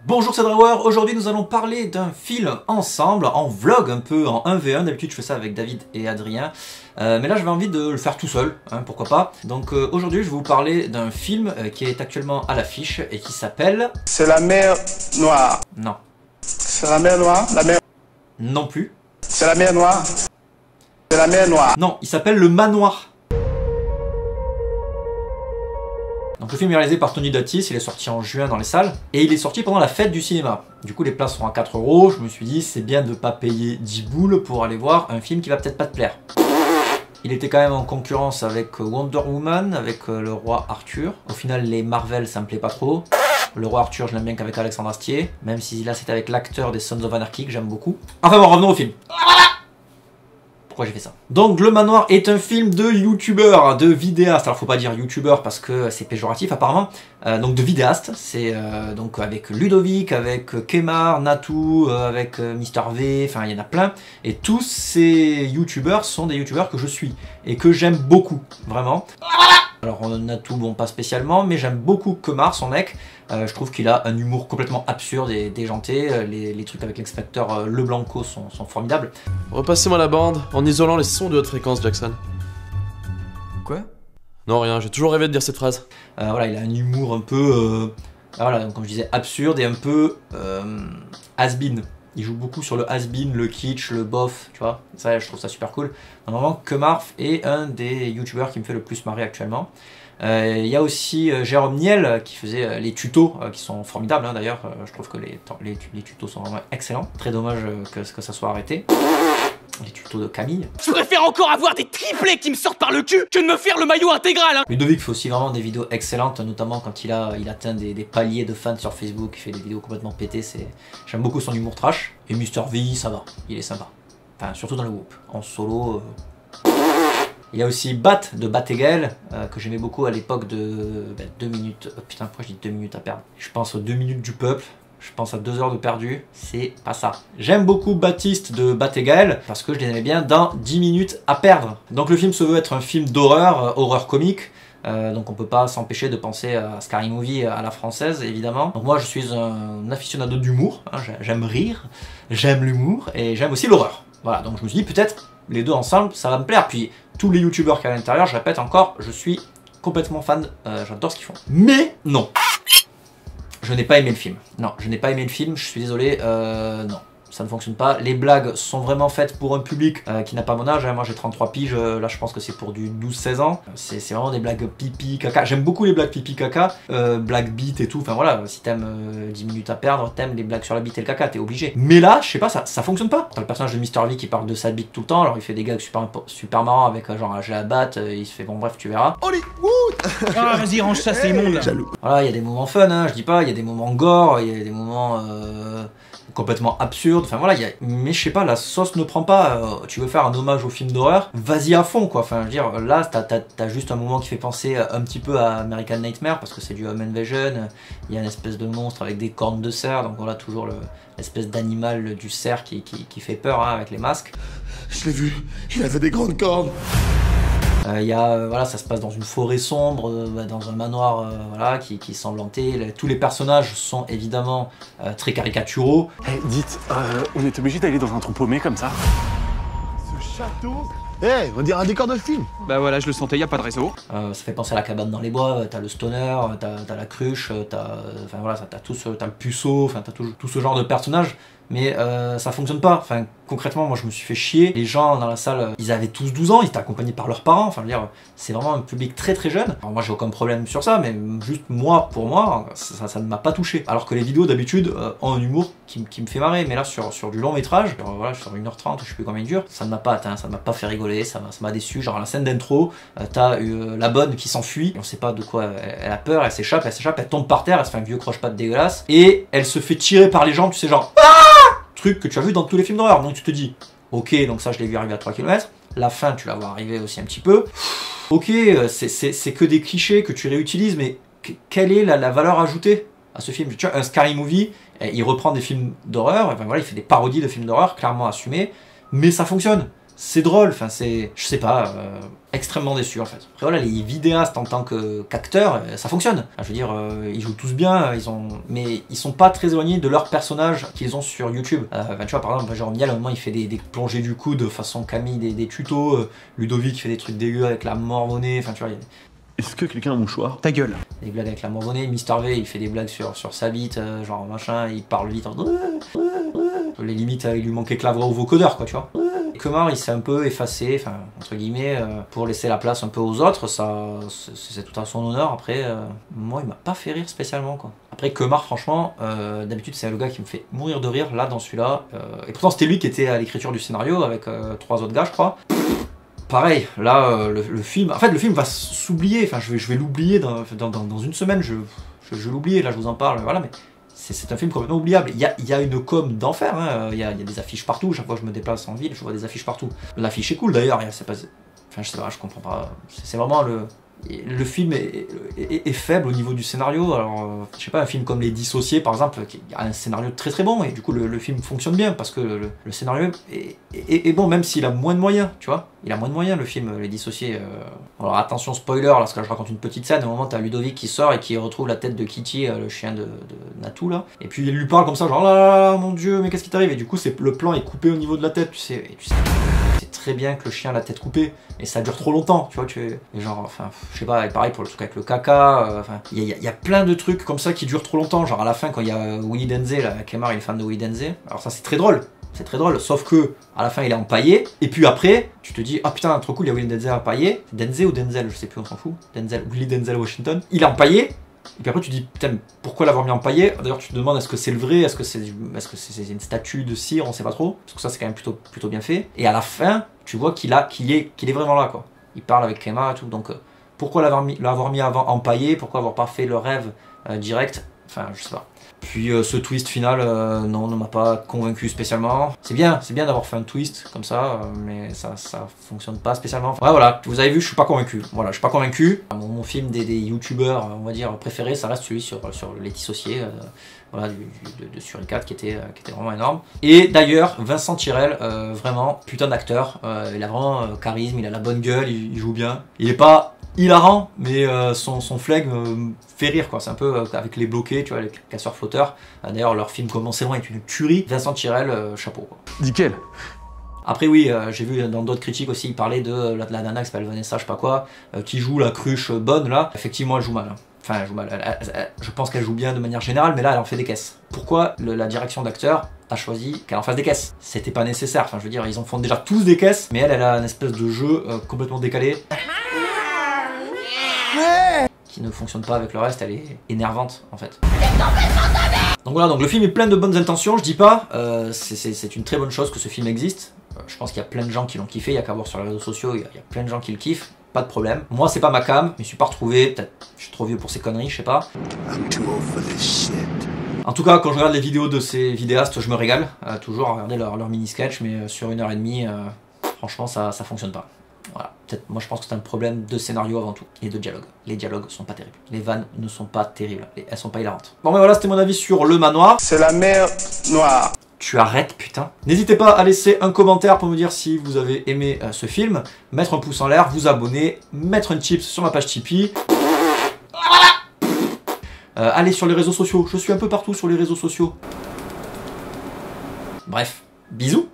Bonjour, c'est Drawer. Aujourd'hui nous allons parler d'un film ensemble, en vlog un peu, en 1v1. D'habitude je fais ça avec David et Adrien. Mais là j'avais envie de le faire tout seul, hein, pourquoi pas. Donc aujourd'hui je vais vous parler d'un film qui est actuellement à l'affiche et qui s'appelle... C'est la mer Noire. Non. C'est la mer Noire. La mer... Non plus. C'est la mer Noire. C'est la mer Noire. Non, il s'appelle Le Manoir. Donc le film est réalisé par Tony Duttis, il est sorti en juin dans les salles, et il est sorti pendant la fête du cinéma. Du coup les places seront à 4 €, je me suis dit c'est bien de pas payer 10 boules pour aller voir un film qui va peut-être pas te plaire. Il était quand même en concurrence avec Wonder Woman, avec le roi Arthur. Au final les Marvel ça me plaît pas trop. Le roi Arthur je l'aime bien qu'avec Alexandre Astier, même si là c'était avec l'acteur des Sons of Anarchy que j'aime beaucoup. Enfin bon, revenons au film. Pourquoi j'ai fait ça? Donc Le Manoir est un film de youtubeur, de vidéaste. Alors faut pas dire youtubeur parce que c'est péjoratif apparemment. Donc de vidéaste, c'est donc avec Ludovic, avec Kemar, Natou, avec Mister V, enfin il y en a plein. Et tous ces youtubeurs sont des youtubeurs que je suis et que j'aime beaucoup, vraiment. Alors Natou, bon pas spécialement, mais j'aime beaucoup Kemar, son mec. Je trouve qu'il a un humour complètement absurde et déjanté. Les trucs avec l'inspecteur Leblanco sont formidables. Repassez-moi la bande en isolant les sons de haute fréquence, Jackson. Quoi? Non, rien, j'ai toujours rêvé de dire cette phrase. Voilà, il a un humour un peu, voilà, donc, comme je disais, absurde et un peu has-been. Il joue beaucoup sur le has-been, le kitsch, le bof, tu vois. Ça, je trouve ça super cool. Normalement, Kemar est un des youtubeurs qui me fait le plus marrer actuellement. Il y a aussi Jérôme Niel qui faisait les tutos, qui sont formidables hein, d'ailleurs. Je trouve que les tutos sont vraiment excellents. Très dommage que ça soit arrêté. Les tutos de Camille. Je préfère encore avoir des triplés qui me sortent par le cul que de me faire le maillot intégral hein. Ludovic fait aussi vraiment des vidéos excellentes, notamment quand il atteint des paliers de fans sur Facebook, il fait des vidéos complètement pétées, j'aime beaucoup son humour trash. Et Mister V, ça va, il est sympa. Enfin, surtout dans le groupe. En solo... Il y a aussi Bat de Bat et Gaël, que j'aimais beaucoup à l'époque de 2 minutes... Oh putain, pourquoi je dis 2 minutes à perdre? Je pense aux 2 minutes du peuple. Je pense à 2 heures de perdu, c'est pas ça. J'aime beaucoup Baptiste de Bat et Gaël parce que je les aimais bien dans 10 minutes à perdre. Donc le film se veut être un film d'horreur, horreur comique. Donc on peut pas s'empêcher de penser à Scary Movie à la française évidemment. Donc moi je suis un aficionado d'humour, hein, j'aime rire, j'aime l'humour et j'aime aussi l'horreur. Voilà, donc je me suis dit peut-être les deux ensemble ça va me plaire. Puis tous les youtubeurs qu'il y a à l'intérieur, je répète encore, je suis complètement fan, j'adore ce qu'ils font. Mais non! Je n'ai pas aimé le film. Non, je n'ai pas aimé le film, je suis désolé, non. Ça ne fonctionne pas. Les blagues sont vraiment faites pour un public qui n'a pas mon âge. Hein. Moi j'ai 33 piges, là je pense que c'est pour du 12-16 ans. C'est vraiment des blagues pipi, caca. J'aime beaucoup les blagues pipi, caca, blagues bite et tout. Enfin voilà, si t'aimes 10 minutes à perdre, t'aimes les blagues sur la bite et le caca, t'es obligé. Mais là, je sais pas, ça fonctionne pas. T'as le personnage de Mister V qui parle de sa bite tout le temps, alors il fait des gags super marrants avec genre j'ai la batte, il se fait bon bref, tu verras. Ah vas-y range ça c'est immonde. Jaloux. Voilà, il y a des moments fun, hein, je dis pas, il y a des moments gore, il y a des moments complètement absurdes, enfin voilà, mais je sais pas, la sauce ne prend pas, tu veux faire un hommage au film d'horreur, vas-y à fond quoi, enfin je veux dire, là t'as juste un moment qui fait penser un petit peu à American Nightmare, parce que c'est du Home Invasion, il y a une espèce de monstre avec des cornes de cerf, donc voilà, toujours l'espèce d'animal du cerf qui fait peur hein, avec les masques. Je l'ai vu, il avait des grandes cornes. Voilà, ça se passe dans une forêt sombre, dans un manoir voilà, qui semble hanté. Tous les personnages sont évidemment très caricaturaux. Hey, dites, on est obligé d'aller dans un trou paumé comme ça? Ce château. Eh, on dirait un décor de film. Bah voilà je le sentais, y a pas de réseau. Ça fait penser à la cabane dans les bois, t'as le stoner, t'as la cruche, enfin voilà, t'as le puceau, enfin t'as tout ce genre de personnages. Mais ça fonctionne pas, enfin concrètement moi je me suis fait chier, les gens dans la salle ils avaient tous 12 ans, ils étaient accompagnés par leurs parents, enfin je veux dire c'est vraiment un public très très jeune. Alors moi j'ai aucun problème sur ça, mais juste moi, pour moi, ça ne m'a pas touché. Alors que les vidéos d'habitude ont un humour qui me fait marrer, mais là sur du long métrage, voilà, sur 1h30, je sais plus combien il dure, ça ne m'a pas atteint, ça ne m'a pas fait rigoler, ça m'a déçu. Genre à la scène d'intro, t'as la bonne qui s'enfuit, on sait pas de quoi elle a peur, elle s'échappe, elle tombe par terre, elle se fait un vieux croche-patte dégueulasse, et elle se fait tirer par les jambes, tu sais genre truc que tu as vu dans tous les films d'horreur, donc tu te dis ok, donc ça je l'ai vu arriver à 3 km, la fin tu la vois arriver aussi un petit peu, ok, c'est que des clichés que tu réutilises, mais quelle est la valeur ajoutée à ce film? Tu vois, un Scary Movie, il reprend des films d'horreur, enfin, voilà, il fait des parodies de films d'horreur clairement assumées, mais ça fonctionne. c'est drôle, enfin c'est, je sais pas, extrêmement déçu en fait. Après voilà, les vidéastes en tant qu'acteurs, ça fonctionne. Enfin, je veux dire, ils jouent tous bien, mais ils sont pas très éloignés de leur personnage qu'ils ont sur YouTube. Enfin, tu vois, par exemple, Jérôme Niel, à un moment, il fait des plongées du coude façon Camille, des tutos. Ludovic fait des trucs dégueux avec la mormonnaie. Enfin, tu vois, il y a Est-ce que quelqu'un a un mouchoir? Ta gueule. des blagues avec la mormonnaie. Mister V, il fait des blagues sur sa bite, genre machin, il parle vite. Les limites, il lui manquait que la voix au vocodeur, quoi, tu vois. Kemar, il s'est un peu effacé, enfin, entre guillemets, pour laisser la place un peu aux autres, ça, c'est tout à son honneur. Après, moi, il m'a pas fait rire spécialement, quoi. Après, Kemar, franchement, d'habitude, c'est le gars qui me fait mourir de rire, là, dans celui-là. Et pourtant, c'était lui qui était à l'écriture du scénario, avec 3 autres gars, je crois. Pareil, là, le film... En fait, le film va s'oublier, enfin, je vais l'oublier dans une semaine, je vais l'oublier, là, je vous en parle, voilà, mais... C'est un film complètement oubliable. Il y a une com d'enfer, hein. Il y a des affiches partout. Chaque fois que je me déplace en ville, je vois des affiches partout. L'affiche est cool d'ailleurs. Enfin, je sais pas, je comprends pas. C'est vraiment le film est faible au niveau du scénario. Alors, je sais pas, un film comme Les Dissociés par exemple, qui a un scénario très très bon et du coup le film fonctionne bien parce que le scénario est bon, même s'il a moins de moyens, tu vois. Il a moins de moyens le film Les Dissociés. Alors attention spoiler, parce que là, je raconte une petite scène. À un moment, t'as Ludovic qui sort et qui retrouve la tête de Kitty, le chien de Natou là. Et puis il lui parle comme ça, genre oh là là, mon dieu, mais qu'est-ce qui t'arrive? Et du coup, le plan est coupé au niveau de la tête, tu sais. C'est très bien que le chien a la tête coupée et ça dure trop longtemps, tu vois. Et genre, enfin, je sais pas, et pareil pour le truc avec le caca. Enfin, il y a plein de trucs comme ça qui durent trop longtemps. Genre à la fin, quand il y a Willy Denze, là, Kemar, il est fan de Willy Denze. Alors ça, c'est très drôle. C'est très drôle, sauf que à la fin il est empaillé, et puis après tu te dis ah putain trop cool, il y a Willy Denzel empaillé, Denzel ou Denzel, je sais plus, on s'en fout, Willy Denzel Washington, il est empaillé, et puis après tu te dis putain pourquoi l'avoir mis empaillé, d'ailleurs tu te demandes est-ce que c'est le vrai, est-ce que c'est une statue de cire, on sait pas trop, parce que ça c'est quand même plutôt bien fait, et à la fin tu vois qu'il est vraiment là quoi, il parle avec Kemar et tout, donc pourquoi l'avoir mis avant empaillé, pourquoi avoir pas fait le rêve direct, enfin je sais pas. Puis ce twist final, non, ne m'a pas convaincu spécialement. C'est bien d'avoir fait un twist comme ça, mais ça fonctionne pas spécialement. Ouais, voilà, vous avez vu, je suis pas convaincu. Voilà, je suis pas convaincu. Mon film des youtubeurs, on va dire, préféré, ça reste celui sur Les Dissociés, voilà, de Suricat, qui était vraiment énorme. Et d'ailleurs, Vincent Tirel, vraiment, putain d'acteur. Il a vraiment charisme, il a la bonne gueule, il joue bien. Il est pas hilarant, mais son flegme fait rire quoi. C'est un peu avec les bloqués, tu vois, les casseurs flotteurs. D'ailleurs, leur film Commencez loin est une tuerie. Vincent Tirel, chapeau quoi. Nickel. Après oui, j'ai vu dans d'autres critiques aussi, il parlait de la nana qui s'appelle Vanessa, je sais pas quoi, qui joue la cruche bonne là. Effectivement, elle joue mal. Hein. Enfin, elle joue mal. Je pense qu'elle joue bien de manière générale, mais là, elle en fait des caisses. Pourquoi la direction d'acteur a choisi qu'elle en fasse des caisses? C'était pas nécessaire. Enfin, je veux dire, ils en font déjà tous des caisses, mais elle a une espèce de jeu complètement décalé. Qui ne fonctionne pas avec le reste, elle est énervante en fait. Donc voilà, donc le film est plein de bonnes intentions, je dis pas, c'est une très bonne chose que ce film existe. Je pense qu'il y a plein de gens qui l'ont kiffé, il y a qu'à voir sur les réseaux sociaux, il y a plein de gens qui le kiffent, pas de problème. Moi c'est pas ma cam, je me suis pas retrouvé, peut-être je suis trop vieux pour ces conneries, je sais pas. En tout cas, quand je regarde les vidéos de ces vidéastes, je me régale, toujours à regarder leur mini-sketch, mais sur 1h30, franchement ça fonctionne pas. Voilà, peut-être, moi je pense que c'est un problème de scénario avant tout, et de dialogue. Les dialogues sont pas terribles, les vannes ne sont pas terribles, elles sont pas hilarantes. Bon mais voilà, c'était mon avis sur Le Manoir. C'est la mer noire. Tu arrêtes putain. N'hésitez pas à laisser un commentaire pour me dire si vous avez aimé ce film, mettre un pouce en l'air, vous abonner, mettre un chips sur ma page Tipeee. Allez sur les réseaux sociaux, je suis un peu partout sur les réseaux sociaux. Bref, bisous.